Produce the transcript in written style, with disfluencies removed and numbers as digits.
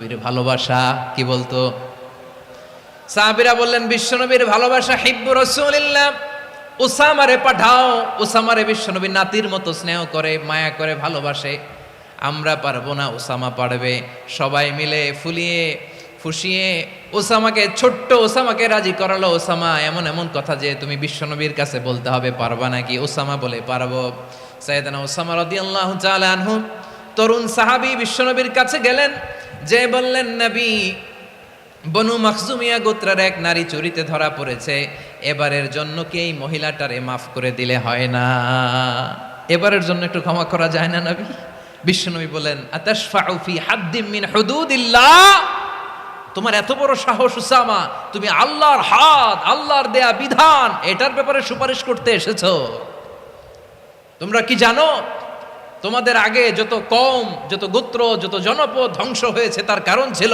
নবীর ভালোবাসা কি বলতো? সাহাবীরা বললেন বিশ্বনবীর ভালোবাসা হিব্বু রাসূলিল্লাহ, উসামারে পাঠাও। উসামারে বিশ্বনবী নাতির মতো স্নেহ করে, মায়া করে, ভালোবাসে। আমরা পারবো না, উসামা পারবে। সবাই মিলে ফুলিয়ে ফুসিয়ে ওসামাকে, ছোট্ট ওসামাকে রাজি করালো। ওসামা এমন এমন কথা যে তুমি বিশ্বনবীর কাছে বলতে হবে, পারবা নাকি? ওসামা বলে পারবো। সাইয়েদনা ওসামা রাদিয়াল্লাহু তাআলা আনহু তরুণ সাহাবী বিশ্বনবীর কাছে গেলেন, যে বললেন, নবী, বনু মাখজুমিয়া গোত্রের এক নারী চুরিতে ধরা পড়েছে, এবারের জন্য কি এই মহিলাটারে মাফ করে দিলে হয় না? এবারের জন্য একটু ক্ষমা করা যায় না নবী? বিশ্বনবী বলেন, আতাশফাউ ফি হাদ্দিম মিন হুদুদিল্লাহ, তোমার এত বড় সাহস উসামা, তুমি আল্লাহর হাদ, আল্লাহর দেয়া বিধান, এটার ব্যাপারে সুপারিশ করতে এসেছো? তোমরা কি জানো তোমাদের আগে যত কওম, যত গোত্র, যত জনপদ ধ্বংস হয়েছে তার কারণ ছিল